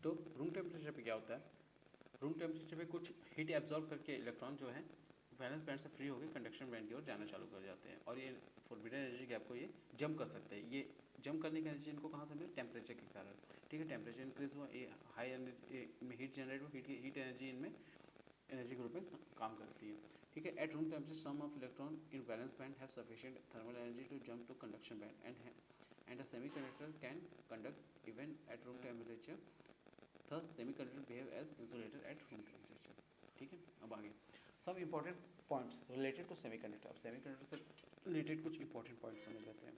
तो room temperature पे क्या होता है, रूम टेम्परेचर पे कुछ हीट एब्जॉर्ब करके इलेक्ट्रॉन जो है वैलेंस बैंड से फ्री होकर कंडक्शन बैंड की ओर जाना चालू कर जाते हैं और ये फॉरबिडन एनर्जी गैप को ये जंप कर सकते हैं। ये जंप करने की एनर्जी इनको कहाँ से मिले, टेम्परेचर के कारण। ठीक है, टेम्परेचर इंक्रीज हुआ, ये हाई एनर्जी में हीट जनरेट हुआ, हीट एनर्जी इनमें एनर्जी ग्रुप में काम करती है। ठीक है, at room temperature some of electron in valence band have sufficient thermal energy to jump to conduction band and a semiconductor can conduct even at room temperature, thus semiconductor behave as insulator at room temperature। ठीक है, अब आगे सब important points related to semiconductor. अब semiconductor से related कुछ important points समझ लेते हैं।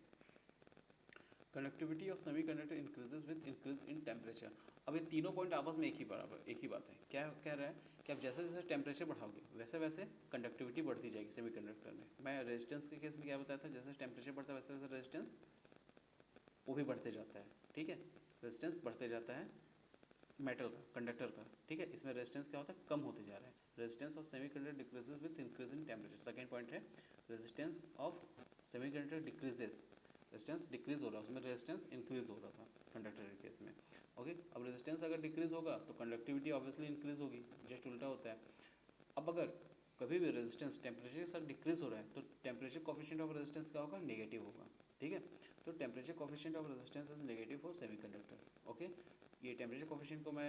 Conductivity of semiconductor increases with increase in temperature. अब ये तीनों पॉइंट आपस में एक ही बात है। क्या कह रहा है कि आप जैसे जैसे टेम्परेचर बढ़ाओगे वैसे वैसे कंडक्टिविटी बढ़ती जाएगी सेमीकंडक्टर में। मैं रेजिस्टेंस के केस में क्या बताया था, जैसे टेम्परेचर बढ़ता है वैसे वैसे रेजिस्टेंस वो भी बढ़ते जाता है। ठीक है, रेजिस्टेंस बढ़ते जाता है मेटल का, कंडक्टर का। ठीक है, इसमें रेजिस्टेंस क्या होता है, कम होते जा रहा है। Resistance of semiconductor decreases with increase in temperature. Second point है resistance of semiconductor decreases, resistance decrease हो रहा है, उसमें रेजिस्टेंस इंक्रीज हो रहा था कंडक्टर के केस में। ओके, अब रेजिस्टेंस अगर डिक्रीज होगा तो कंडक्टिविटी ऑब्वियसली इंक्रीज होगी, जस्ट उल्टा होता है। अब अगर कभी भी रेजिस्टेंस टेम्परेचर के साथ डिक्रीज हो रहा है तो टेम्परेचर कोफिशिएंट ऑफ रेजिस्टेंस क्या होगा, नेगेटिव होगा। ठीक है, तो temperature coefficient of resistance is negative for semiconductor. Okay, ये टेम्परेचर कोफिशिएंट को मैं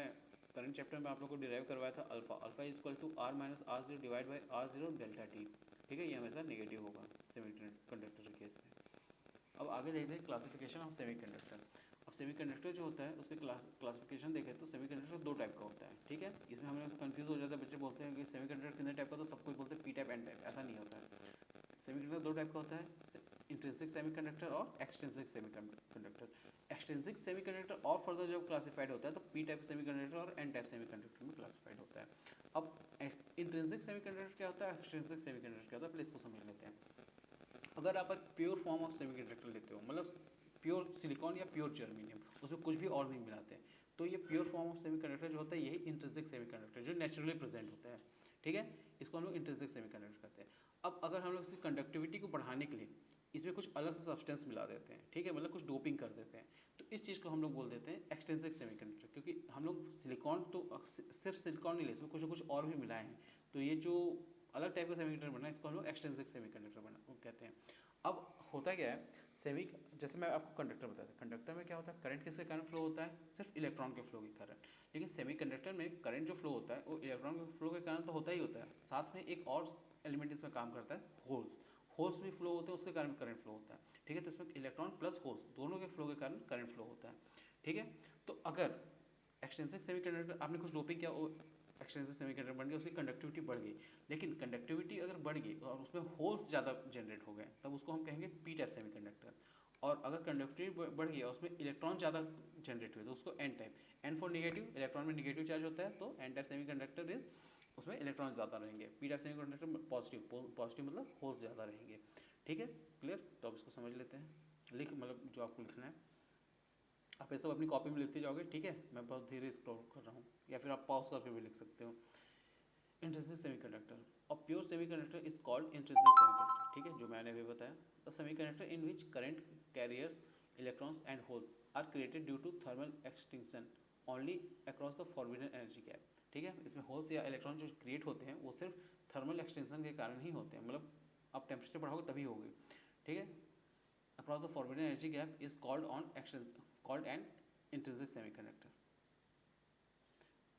करंट चैप्टर में आप लोग को डिराइव करवाया था, alpha alpha is equal to R minus R zero divide by R zero delta T. ठीक है, ये हमेशा नेगेटिव होगा सेमीकंडक्टर के केस में। अब आगे देखते हैं क्लासिफिकेशन ऑफ सेमीकंडक्टर। अब सेमीकंडक्टर जो होता है उसके क्लासिफिकेशन देखें तो सेमीकंडक्टर दो टाइप का होता है। ठीक है, इसमें हम लोग कंफ्यूज हो जाता है, बच्चे बोलते हैं कि सेमीकंडक्टर कितने टाइप का, तो सब कुछ बोलते हैं पी टाइप एन टाइप। ऐसा नहीं होता है। सेमीकंडक्टर दो टाइप का होता है, इंट्रिंसिक सेमीकंडक्टर और एक्सट्रिंसिक सेमीकंडक्टर। एक्सट्रिंसिक सेमीकंडक्टर और फर्दर जब क्लासिफाइड होता है तो पी टाइप सेमीकंडक्टर और एन टाइप सेमीकंडक्टर में क्लासिफाइड होता है। अब इंट्रिंसिक सेमीकंडक्टर क्या होता है, एक्सट्रिंसिक सेमीकंडक्टर क्या होता है, पहले इसको समझ लेते हैं। अगर आप एक प्योर फॉर्म ऑफ सेमीकंडक्टर लेते हो, मतलब प्योर सिलिकॉन या प्योर जर्मेनियम, उसमें कुछ भी और नहीं मिलाते हैं, तो ये प्योर फॉर्म ऑफ सेमीकंडक्टर जो होता है यही इंट्रिंसिक सेमीकंडक्टर जो नेचुरली प्रेजेंट होता है। ठीक है, इसको हम लोग इंट्रिंसिक सेमीकंडक्टर कहते हैं। अब अगर हम लोग इसकी कंडक्टिविटी को बढ़ाने के लिए इसमें कुछ अलग से सब्सटेंस मिला देते हैं, ठीक है, मतलब कुछ डोपिंग कर देते हैं, तो इस चीज़ को हम लोग बोल देते हैं एक्सट्रिंसिक सेमीकंडक्टर। क्योंकि हम लोग सिलिकॉन तो सिर्फ सिलिकॉन नहीं ले, इसमें कुछ ना कुछ और भी मिलाए हैं, तो ये जो अलग टाइप का सेमीकंडक्टर बना इसको हम लोग एक्सट्रिंसिक सेमीकंडक्टर बना कहते हैं। अब होता क्या है, सेमी जैसे मैं आपको कंडक्टर बताया था, कंडक्टर में क्या होता है, करंट किसके कारण फ्लो होता है, सिर्फ इलेक्ट्रॉन के फ्लो के कारण। लेकिन सेमीकंडक्टर में करंट जो फ्लो होता है वो इलेक्ट्रॉन के फ्लो के कारण तो होता ही होता है, साथ में एक और एलिमेंट इसमें काम करता है, होल्स। होल्स भी फ्लो होते हैं, उसके कारण करंट फ्लो होता है। ठीक है, तो इसमें इलेक्ट्रॉन प्लस होल्स दोनों के फ्लो के कारण करंट फ्लो होता है। ठीक है, तो अगर एक्सटेंसिव सेमीकंडक्टर आपने कुछ डोपिंग किया, वो एक्सटेंसिव सेमीकंडक्टर बन गया, उसकी कंडक्टिविटी बढ़ गई, लेकिन कंडक्टिविटी अगर बढ़ गई और उसमें होल्स ज़्यादा जनरेट हो गए तब उसको हम कहेंगे पी टाइप सेमीकंडक्टर। और अगर कंडक्टिविटी बढ़ गई और उसमें इलेक्ट्रॉन ज़्यादा जनरेट हुए तो उसको N type, N for negative, electron में निगेटिव चार्ज होता है तो एन टाइप सेमीकंडक्टर इज, उसमें इलेक्ट्रॉन ज़्यादा रहेंगे। P type semiconductor positive, positive मतलब होल्स ज़्यादा रहेंगे। ठीक है, क्लियर, तो अब इसको समझ लेते हैं। लिख मतलब जो आपको लिखना है आप ये सब अपनी कॉपी में लिखते जाओगे। ठीक है, मैं बहुत धीरे स्क्रॉल कर रहा हूँ, या फिर आप पॉज करके भी लिख सकते हो। इंट्रिंसिक सेमीकंडक्टर और pure semiconductor is called intrinsic semiconductor. ठीक है, जो मैंने अभी बताया, the semiconductor in which current carriers electrons and holes are created due to thermal extinction only across the forbidden energy gap. ठीक है, इसमें होल्स या इलेक्ट्रॉन जो क्रिएट होते हैं वो सिर्फ थर्मल एक्सटेंशन के कारण ही होते हैं, मतलब आप टेम्परेचर बढ़ाओगे तभी होगी। ठीक है, across the forbidden energy gap is called an intrinsic semiconductor।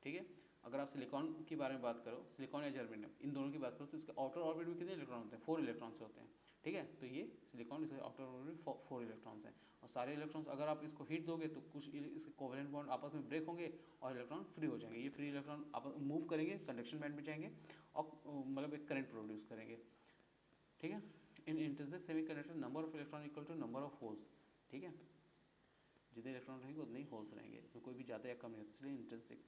ठीक है, अगर आप सिलिकॉन की बारे में बात करो, सिलिकॉन या जर्मेनियम इन दोनों की बात करो तो इसके आउटर ऑर्बिट में कितने इलेक्ट्रॉन होते हैं, 4 इलेक्ट्रॉन्स होते हैं। ठीक है, तो ये सिलिकॉन, इसके आउटर ऑर्बिट में 4 इलेक्ट्रॉन्स हैं, और सारे इलेक्ट्रॉन्स अगर आप इसको हीट दोगे तो कुछ इसके कोवेलेंट बॉन्ड आपस में ब्रेक होंगे और इलेक्ट्रॉन फ्री हो जाएंगे। ये फ्री इलेक्ट्रॉन आपस मूव करेंगे, कंडक्शन बैंड में जाएंगे और मतलब एक करंट प्रोड्यूस करेंगे। ठीक है, in intrinsic semiconductor number of electron equal to number of holes. ठीक है, जितने इलेक्ट्रॉन रहेंगे उतने ही होल्स रहेंगे, इसमें कोई भी ज़्यादा या कम नहीं होता, इसलिए intrinsic.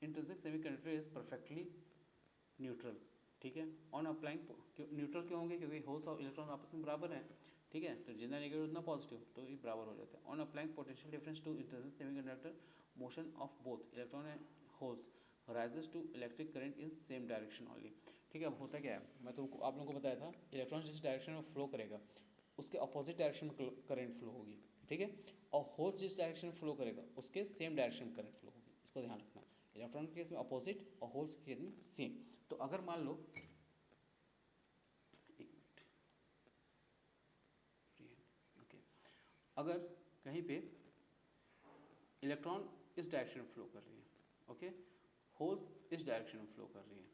Intrinsic semiconductor is perfectly neutral. ठीक है, ऑन अप्लाइंग, न्यूट्रल क्यों होंगे, क्योंकि होल्स और इलेक्ट्रॉन आपस में बराबर हैं। ठीक है, तो जितना नेगेटिव उतना पॉजिटिव, तो ये बराबर हो जाते हैं। On applying potential difference to intrinsic semiconductor motion of both electron and holes rises to electric current in same direction only. ठीक है, अब होता क्या है, मैं तो आप लोगों को बताया था, इलेक्ट्रॉन जिस डायरेक्शन में फ्लो करेगा उसके अपोजिट डायरेक्शन में करंट फ्लो होगी। ठीक है, और होल्स जिस डायरेक्शन में फ्लो करेगा उसके सेम डायरेक्शन में करंट फ्लो होगी, इसको ध्यान रखना। इलेक्ट्रॉन के केस में अपोजिट और होल्स के केस में सेम। तो अगर मान लो, एक मिनट, ओके, अगर कहीं पे इलेक्ट्रॉन इस डायरेक्शन में फ्लो कर रही है, ओके, होल्स इस डायरेक्शन में फ्लो कर रही है,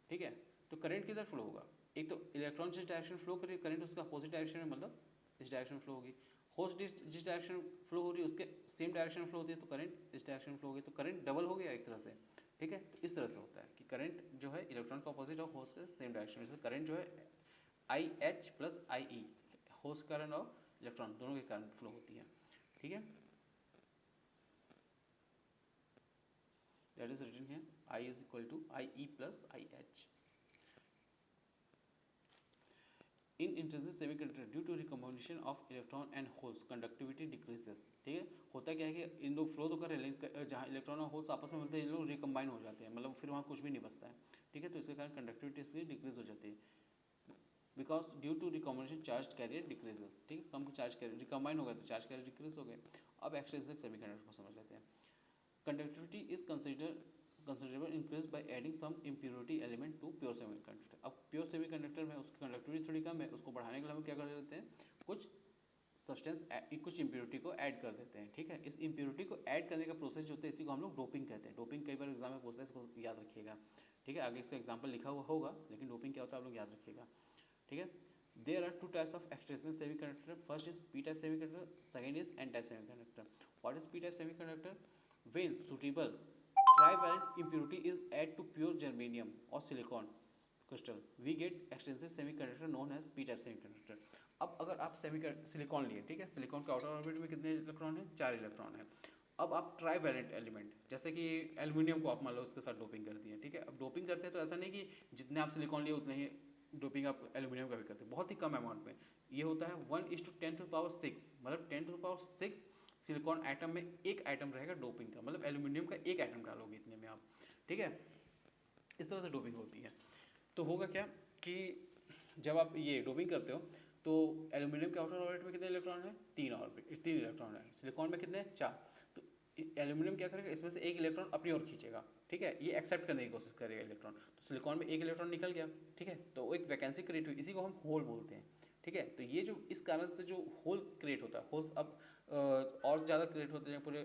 ठीक है, तो करंट किधर फ्लो होगा? एक तो इलेक्ट्रॉन जिस डायरेक्शन में फ्लो कर रही है करंट उसका अपोजिट डायरेक्शन में, मतलब इस डायरेक्शन में फ्लो होगी। होल्स जिस डायरेक्शन में फ्लो हो रही है उसके सेम डायरेक्शन में फ्लो होती है, तो करंट इस डायरेक्शन में फ्लो होगी, तो करंट डबल हो गया एक तरह से, ठीक है। तो इस तरह से होता है कि करंट जो है इलेक्ट्रॉन का अपोजिट और होल्स के सेम डायरेक्शन में, करंट जो है I H plus I E, holes current और इलेक्ट्रॉन दोनों के कारण फ्लो होती है, ठीक है। That is written here I is equal to I E plus I H. In intrinsic semiconductor due to recombination of electron and holes conductivity decreases, ठीक है। होता क्या है कि इन दो फ्लो तो कर रहे हैं लेकिन जहाँ इलेक्ट्रॉन और होल्स आपस में मिलते हैं, इन लोग रिकम्बाइन हो जाते हैं, मतलब फिर वहाँ कुछ भी नहीं बचता है, ठीक है। तो इसके कारण कंडक्टिविटी इसकी डिक्रीज हो जाती है, because due to recombination charge carrier decreases, ठीक है। कम चार्ज कैरियर रिकम्बाइन हो गए तो चार्ज कैरियर डिक्रीज हो गए। अब एक्सट्रिंसिक सेमीकंडक्टर को समझ लेते हैं। Conductivity is considerable increase by adding some impurity element to pure semiconductor. अब प्योर सेमीकंडक्टर में उसकी कंडक्टिविटी थोड़ी कम है, उसको बढ़ाने के लिए हम क्या कर देते हैं, कुछ सब्सटेंस कुछ इम्प्योरिटी को ऐड कर देते हैं, ठीक है। इस इम्प्योरिटी को ऐड करने का प्रोसेस जो होता है इसी को हम लोग डोपिंग कहते हैं। डोपिंग कई बार एग्जाम में पूछता है, इसको याद रखिएगा, ठीक है। आगे इसका एग्जाम्पल लिखा हुआ होगा, लेकिन डोपिंग क्या होता है आप लोग याद रखिएगा, ठीक है। There are two types of extrinsic semiconductor, first is P type semiconductor, second is N type semiconductor. What is P type semiconductor? When suitable trivalent impurity is added to pure germanium or silicon crystal, we get extrinsic semiconductor known as p-type semiconductor। अब अगर आप silicon लिए, ठीक है, silicon के outer orbit में कितने electron है? 4 इलेक्ट्रॉन है। अब आप ट्राईवैलेंट एलिमेंट जैसे कि एल्यूमिनियम को आप मान लो उसके साथ डोपिंग कर दिए, ठीक है। अब डोपिंग करते हैं तो ऐसा नहीं कि जितने आप सिलिकॉन लिए उतने ही डोपिंग आप एल्यूमिनियम का भी करते हैं, बहुत ही कम अमाउंट में। ये होता है 1:10⁶, मतलब 10⁶ सिलिकॉन एटम में एक एटम रहेगा डोपिंग का, मतलब एल्यूमिनियम का एक एटम डालोगे इतने में आप, ठीक है। इस तरह से डोपिंग होती है। तो होगा क्या कि जब आप ये डोपिंग करते हो तो एल्यूमिनियम के आउटर ऑर्बिट में कितने इलेक्ट्रॉन है? 3 इलेक्ट्रॉन है। सिलिकॉन में कितने? 4। तो एल्यूमिनियम क्या करेगा, इसमें से एक इलेक्ट्रॉन अपनी ओर खींचेगा, ठीक है, ये एक्सेप्ट करने की कोशिश करेगा इलेक्ट्रॉन। तो सिलिकॉन में एक इलेक्ट्रॉन निकल गया, ठीक है, तो एक वैकेंसी क्रिएट हुई, इसी को हम होल बोलते हैं, ठीक है। तो ये जो इस कारण से जो होल क्रिएट होता है, होल्स अब और ज़्यादा क्रिएट होते हैं, पूरे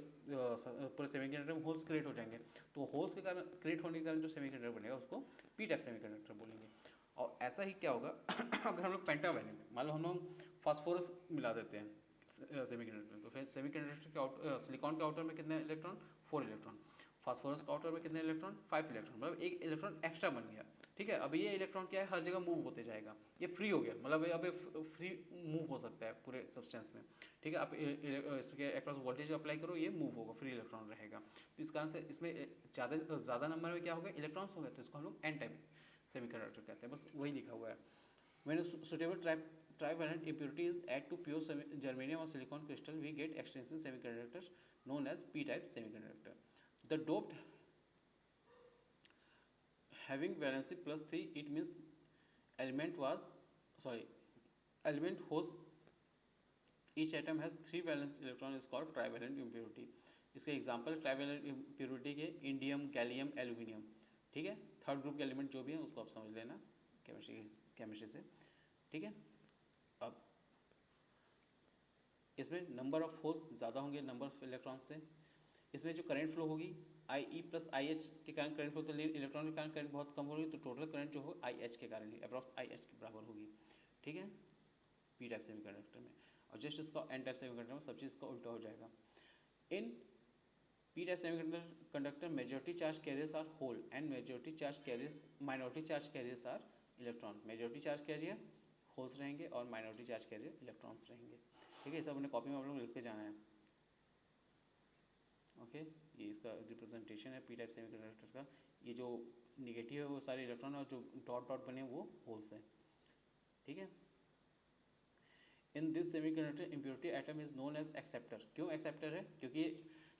सेमीकंडक्टर में होल्स क्रिएट हो जाएंगे। तो होल्स के कारण क्रिएट होने के कारण जो सेमीकंडक्टर बनेगा उसको पी टाइप सेमीकंडक्टर बोलेंगे। और ऐसा ही क्या होगा अगर हम लोग पेंटावैलेंट, मान लो हम लोग फास्फोरस मिला देते हैं सेमीकंडक्टर में, तो फिर सेमीकंडक्टर के आउटर सिलिकॉन के आउटर में कितने इलेक्ट्रॉन? 4 इलेक्ट्रॉन। फास्फोरस के आउटर में कितने इलेक्ट्रॉन? 5 इलेक्ट्रॉन, मतलब एक इलेक्ट्रॉन एक्स्ट्रा बन गया, ठीक है। अब ये इलेक्ट्रॉन क्या है, हर जगह मूव होते जाएगा, ये फ्री हो गया, मतलब अब ये फ्री मूव हो सकता है पूरे सब्सटेंस में, ठीक है। आप इसके अक्रॉस वोल्टेज अप्लाई करो, ये मूव होगा, फ्री इलेक्ट्रॉन रहेगा। तो इस कारण से इसमें ज़्यादा नंबर में क्या हो गया, इलेक्ट्रॉन्स हो गए, तो इसको हम लोग एन टाइप सेमीकंडक्टर कहते हैं, बस वही लिखा हुआ है। When a suitable trivalent impurity is added to pure germanium or silicon crystal, we get extrinsic semiconductor known as p-type semiconductor. The doped having valency plus 3, it means element whose each atom has 3 valence electron is called trivalent impurity. इसके example trivalent impurity के indium, gallium, aluminium, ठीक है। Third group के element जो भी है उसको आप समझ लेना केमिस्ट्री से, ठीक है। अब इसमें नंबर ऑफ होल्स ज़्यादा होंगे नंबर ऑफ इलेक्ट्रॉन से। इसमें जो करंट फ्लो होगी आई ई प्लस आई एच के कारण करंट फ्लो, तो इलेक्ट्रॉन के कारण करंट बहुत कम होगी, तो टोटल करंट जो हो आई एच के कारण ही अप्रॉक्स आई एच के बराबर होगी, ठीक है, पी टाइप सेमीकंडक्टर में। और जस्ट इसका एन टाइप सेमीकंडक्टर में सब चीज़ का उल्टा हो जाएगा। In P type semiconductor majority charge carriers are hole and minority charge carriers are electron. Majority charge carrier holes रहेंगे और माइनॉरिटी चार्ज कैरियर इलेक्ट्रॉन्स रहेंगे, ठीक है। सब अपने कॉपी में आप लोग लिख के जाना है, ओके। ये इसका रिप्रेजेंटेशन है पी टाइप सेमीकंडक्टर का। ये जो निगेटिव है वो सारे इलेक्ट्रॉन और जो डॉट डॉट बने वो होल्स हैं, ठीक है। In this semiconductor impurity atom is known as acceptor. क्यों एक्सेप्टर है? क्योंकि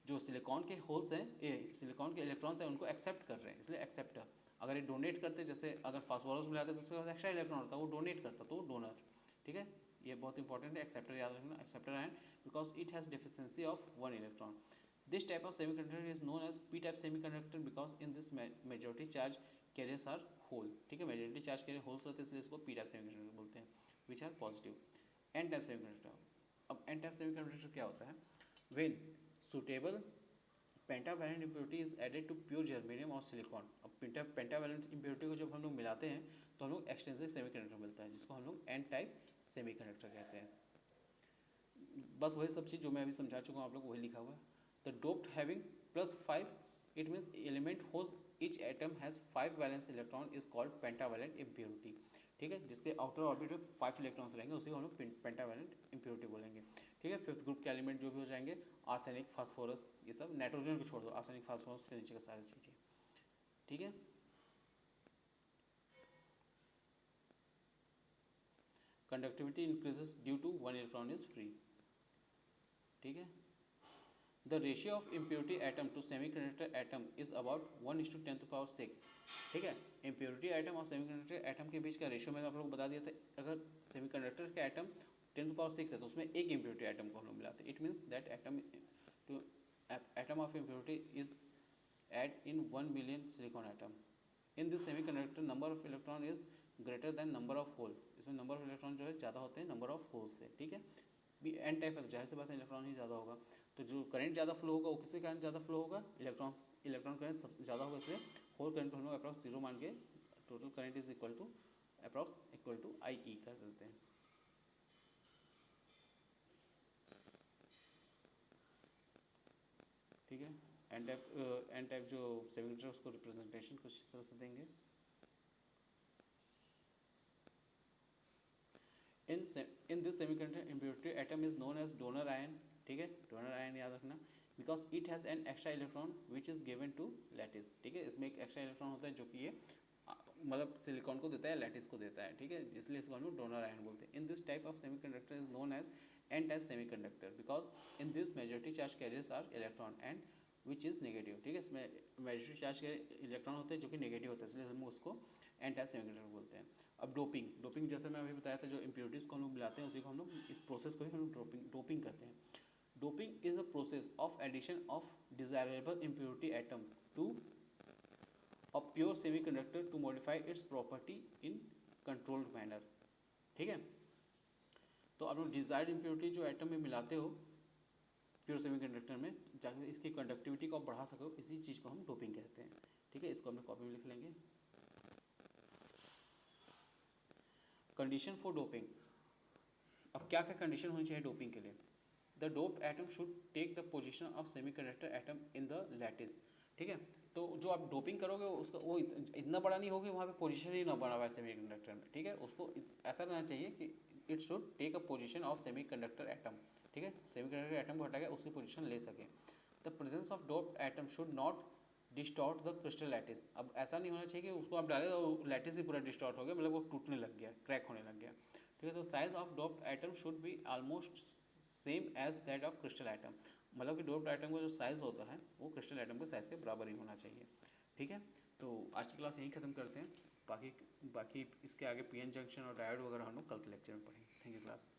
जो सिलिकॉन के होल्स हैं, ये सिलिकॉन के इलेक्ट्रॉन्स हैं, उनको एक्सेप्ट कर रहे हैं, इसलिए एक्सेप्टर। अगर ये डोनेट करते, जैसे अगर फास्फोरस मिलाते तो उसके पास एक्स्ट्रा इलेक्ट्रॉन होता, वो डोनेट करता तो वो डोनर, ठीक है। ये बहुत इंपॉर्टेंट है, एक्सेप्टर याद रखना, acceptor ion because it has deficiency of one electron. This type of semiconductor is known as P type semiconductor because in this majority charge carriers are hole, ठीक है, मेजॉरिटी चार्ज कैरियर होल्स होते हैं, इसलिए इसको P type semiconductor बोलते हैं, which are positive. N type semiconductor, अब N type semiconductor क्या होता है, when suitable pentavalent impurity is added to pure germanium और सिलिकॉन। अब पेंटावैलेंट इम्प्योरिटी को जब हम लोग मिलाते हैं तो हम लोग एक्सटेंसिव सेमीकंडक्टर मिलता है, जिसको हम लोग एन टाइप सेमीकंडक्टर कहते हैं। बस वही सब चीज़ जो मैं अभी समझा चुका हूँ आप लोग वही लिखा हुआ है। The doped having +5 it means element whose each atom has 5 valence electron is called pentavalent impurity, ठीक है, जिसके आउटर ऑर्बिट में 5 इलेक्ट्रॉन्स रहेंगे उसी को हम लोग पेंटावैलेंट इम्प्योरिटी बोलेंगे, ठीक है। फिफ्थ ग्रुप के एलिमेंट जो भी हो जाएंगे आर्सेनिक, फास्फोरस, ये सब, नाइट्रोजन को छोड़ दो, आर्सेनिक फास्फोरस के नीचे का सारी चीज़ें, ठीक है। Conductivity increases due to one electron is free, ठीक है। The ratio of impurity atom to semiconductor atom is about 1:10⁶, ठीक है। इम्प्योरिटी एटम और सेमीकंडक्टर एटम के बीच का रेशियो मैंने आप लोग को बता दिया था। अगर सेमीकंडक्टर का एटम 10⁶ है तो उसमें एक इम्प्योरिटी एटम को हम लोग मिलाते हैं। It means that atom of impurity is add in 1 million silicon atom. In this semiconductor number of electron is greater than number of hole, इसमें नंबर ऑफ इलेक्ट्रॉन जो है ज़्यादा होते हैं नंबर ऑफ होल से, ठीक है। बी एन टाइप है तो जाहिर सी बात है इलेक्ट्रॉन ही ज़्यादा होगा, तो जो करंट ज़्यादा फ्लो होगा वो किसके कारण ज़्यादा फ्लो होगा, इलेक्ट्रॉन करंट सब ज़्यादा होगा, इसलिए होल करंट हम लोग अप्रॉक्स 0 मान के total current is equal to approx equal to I E कर देते हैं, ठीक है। एन टाइप जो सेमीकंडक्टर उसको रिप्रेजेंटेशन कुछ इस तरह से देंगे। In this semiconductor impurity atom is known as donor ion, ठीक है, डोनर आयन याद रखना, because it has an extra electron which is given to lattice, ठीक है। इसमें एक एक्स्ट्रा इलेक्ट्रॉन होता है जो कि ये मतलब सिलिकॉन को देता है, लैटिस को देता है, ठीक है, इसलिए इसको हम लोग डोनर आयन बोलते हैं। In this type of semiconductor is known as N type semiconductor because in this majority charge carriers are electron and which is negative, ठीक है। इसमें मेजॉरिटी चार्ज के इलेक्ट्रॉन होते हैं जो कि नेगेटिव होते हैं, इसलिए हम उसको एन टाइप सेमीकंडक्टर बोलते हैं। अब डोपिंग जैसे मैं अभी बताया था, जो इम्प्योरिटीज़ को हम लोग मिलाते हैं उसी को हम लोग, इस प्रोसेस को ही हम लोग डोपिंग कहते हैं। Doping is a process of addition of desirable impurity atom to a pure semiconductor to modify its property in controlled manner, ठीक है। तो आप लोग डिजायर्ड इम्प्योरिटी जो एटम में मिलाते हो प्योर सेमीकंडक्टर में, जाकर इसकी कंडक्टिविटी को आप बढ़ा सको, इसी चीज़ को हम डोपिंग कहते हैं, ठीक है। इसको हम कॉपी में लिख लेंगे। कंडीशन फॉर डोपिंग, अब क्या क्या कंडीशन होनी चाहिए डोपिंग के लिए। The doped atom should take the position of semiconductor atom in the lattice, ठीक है। तो जो आप डोपिंग करोगे उसका वो इतना बड़ा नहीं होगा वहाँ पे पोजीशन ही ना बना हुआ है सेमीकंडक्टर में, ठीक है। उसको ऐसा रहना चाहिए कि it should take a position of semiconductor atom, ठीक है, सेमीकंडक्टर एटम को हटा के उसकी पोजीशन ले सके। The presence of doped atom should not distort the crystal lattice, अब ऐसा नहीं होना चाहिए कि उसको आप डाले और लैटिस ही पूरा डिस्टॉर्ट हो गया, मतलब वो टूटने लग गया, क्रैक होने लग गया, ठीक है। तो size of doped atom should be almost same as that of crystal atom, मतलब कि डोप्ड एटम का जो साइज होता है वो क्रिस्टल एटम के साइज के बराबर ही होना चाहिए, ठीक है। तो आज की क्लास यहीं खत्म करते हैं, बाकी इसके आगे पीएन जंक्शन और डायोड वगैरह हम लोग कल के लेक्चर में पढ़ेंगे। Thank you class.